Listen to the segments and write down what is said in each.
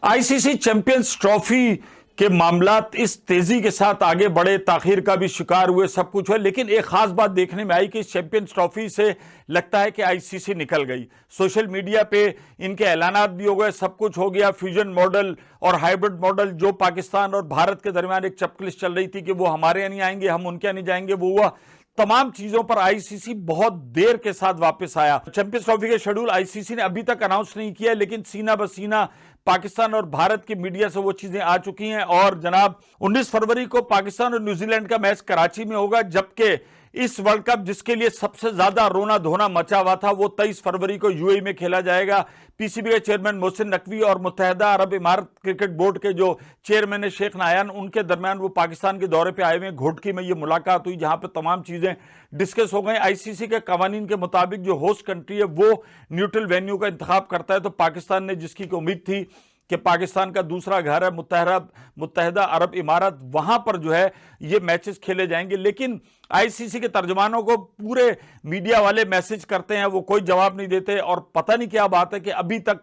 ICC champions trophy के मामलात इस तेजी के साथ आगे बढ़े, ताखीर का भी शिकार हुए, सब कुछ है, लेकिन एक खास बात देखने में आई कि इस चैंपियंस ट्रॉफी से लगता है कि आईसीसी निकल गई। सोशल मीडिया पे इनके ऐलानात भी हो गए, सब कुछ हो गया। फ्यूजन मॉडल और हाइब्रिड मॉडल जो पाकिस्तान और भारत के दरमियान एक चपकलिश चल रही थी कि वो हमारे यहाँ नहीं आएंगे, हम उनके यहाँ नहीं जाएंगे, वो हुआ। तमाम चीजों पर आईसीसी बहुत देर के साथ वापस आया। चैंपियंस ट्रॉफी के शेड्यूल आईसीसी ने अभी तक अनाउंस नहीं किया, लेकिन सीना बसीना पाकिस्तान और भारत की मीडिया से वो चीजें आ चुकी हैं। और जनाब 19 फरवरी को पाकिस्तान और न्यूजीलैंड का मैच कराची में होगा, जबकि इस वर्ल्ड कप जिसके लिए सबसे ज्यादा रोना धोना मचा हुआ था वो 23 फरवरी को यूएई में खेला जाएगा। पीसीबी के चेयरमैन मोहसिन नकवी और मुत्तहिदा अरब इमारत क्रिकेट बोर्ड के जो चेयरमैन है शेख नायान, उनके दरमियान वो पाकिस्तान के दौरे पे आए हुए हैं। घोटकी में ये मुलाकात हुई जहां पे तमाम चीजें डिस्कस हो गई। आईसीसी के कवानीन के मुताबिक जो होस्ट कंट्री है वो न्यूट्रल वेन्यू का इंतखाब करता है, तो पाकिस्तान ने जिसकी उम्मीद थी कि पाकिस्तान का दूसरा घर है मुत्तहिदा अरब इमारत, वहां पर जो है ये मैचेस खेले जाएंगे। लेकिन आईसीसी के तर्जमानों को पूरे मीडिया वाले मैसेज करते हैं, वो कोई जवाब नहीं देते। और पता नहीं क्या बात है कि अभी तक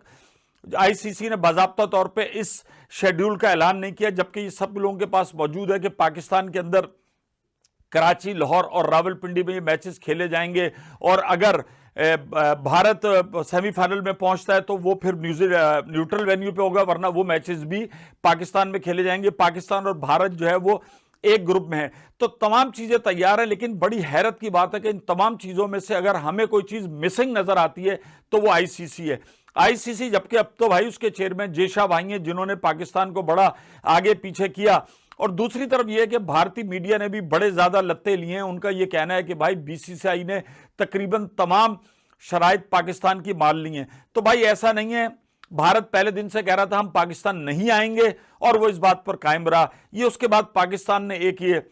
आईसीसी ने बाज़ाब्ता तौर पे इस शेड्यूल का ऐलान नहीं किया, जबकि ये सब लोगों के पास मौजूद है कि पाकिस्तान के अंदर कराची, लाहौर और रावलपिंडी में ये मैचेस खेले जाएंगे। और अगर भारत सेमीफाइनल में पहुंचता है तो वो फिर न्यूट्रल वेन्यू पे होगा, वरना वो मैचेस भी पाकिस्तान में खेले जाएंगे। पाकिस्तान और भारत जो है वो एक ग्रुप में है, तो तमाम चीजें तैयार है। लेकिन बड़ी हैरत की बात है कि इन तमाम चीजों में से अगर हमें कोई चीज मिसिंग नजर आती है तो वो आईसीसी है। आईसीसी, जबकि अब तो भाई उसके चेयरमैन जेशा भाई हैं जिन्होंने पाकिस्तान को बड़ा आगे पीछे किया। और दूसरी तरफ यह है कि भारतीय मीडिया ने भी बड़े ज्यादा लत्ते लिए हैं। उनका यह कहना है कि भाई बीसीसीआई ने तकरीबन तमाम शराइत पाकिस्तान की मान ली हैं। तो भाई ऐसा नहीं है, भारत पहले दिन से कह रहा था हम पाकिस्तान नहीं आएंगे और वो इस बात पर कायम रहा। ये उसके बाद पाकिस्तान ने एक ये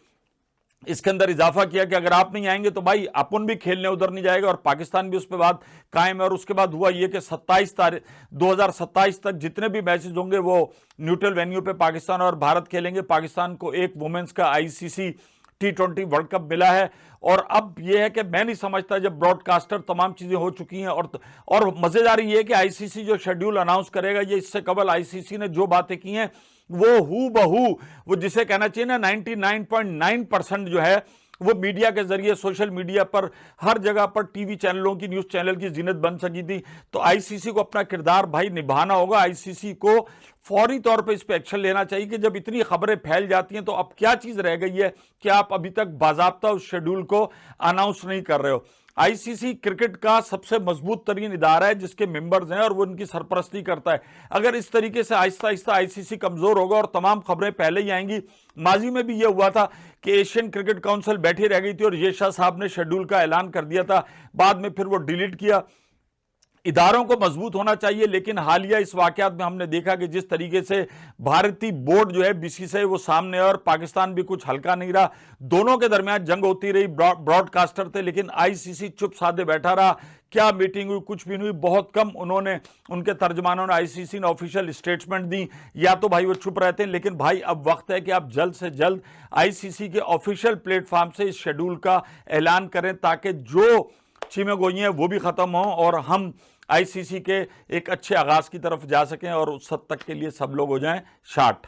इसके अंदर इजाफा किया कि अगर आप नहीं आएंगे तो भाई अपन भी खेलने उधर नहीं जाएगा, और पाकिस्तान भी उस पर बात कायम है। और उसके बाद हुआ ये कि 2027 तक जितने भी मैचेस होंगे वो न्यूट्रल वेन्यू पे पाकिस्तान और भारत खेलेंगे। पाकिस्तान को एक वुमेन्स का आईसीसी T20 वर्ल्ड कप मिला है। और अब यह है कि मैं नहीं समझता, जब ब्रॉडकास्टर तमाम चीजें हो चुकी हैं और मजेदार ये है कि आईसीसी जो शेड्यूल अनाउंस करेगा, ये इससे कबल आईसीसी ने जो बातें की हैं वो हू बहू, वो जिसे कहना चाहिए ना 99.9% जो है वो मीडिया के जरिए, सोशल मीडिया पर, हर जगह पर, टीवी चैनलों की, न्यूज चैनल की जीनत बन सकी थी। तो आईसीसी को अपना किरदार भाई निभाना होगा। आईसीसी को फौरी तौर पे इस पे एक्शन लेना चाहिए कि जब इतनी खबरें फैल जाती हैं तो अब क्या चीज रह गई है कि आप अभी तक बाज़ाब्ता उस शेड्यूल को अनाउंस नहीं कर रहे हो। आईसीसी क्रिकेट का सबसे मजबूत तरीन इदारा है जिसके मेंबर्स हैं और वो उनकी सरपरस्ती करता है। अगर इस तरीके से आहिस्ता आहिस्ता आईसीसी कमजोर होगा और तमाम खबरें पहले ही आएंगी। माजी में भी ये हुआ था कि एशियन क्रिकेट काउंसिल बैठी रह गई थी और येशा साहब ने शेड्यूल का ऐलान कर दिया था, बाद में फिर वो डिलीट किया। इदारों को मजबूत होना चाहिए, लेकिन हालिया इस वाकयात में हमने देखा कि जिस तरीके से भारतीय बोर्ड जो है बीसीसीआई वो सामने, और पाकिस्तान भी कुछ हल्का नहीं रहा। दोनों के दरमियान जंग होती रही, ब्रॉडकास्टर थे, लेकिन आईसीसी चुप साधे बैठा रहा। क्या मीटिंग हुई? कुछ भी नहीं हुई। बहुत कम उनके तर्जमानों ने आईसीसी ने ऑफिशियल स्टेटमेंट दी, या तो भाई वो चुप रहते हैं। लेकिन भाई अब वक्त है कि आप जल्द से जल्द आईसीसी के ऑफिशियल प्लेटफॉर्म से इस शेड्यूल का ऐलान करें, ताकि जो चीमें गोई हैं वो भी खत्म हों और हम आईसीसी के एक अच्छे आगाज की तरफ जा सकें और उस हद तक के लिए सब लोग हो जाएं शार्ट।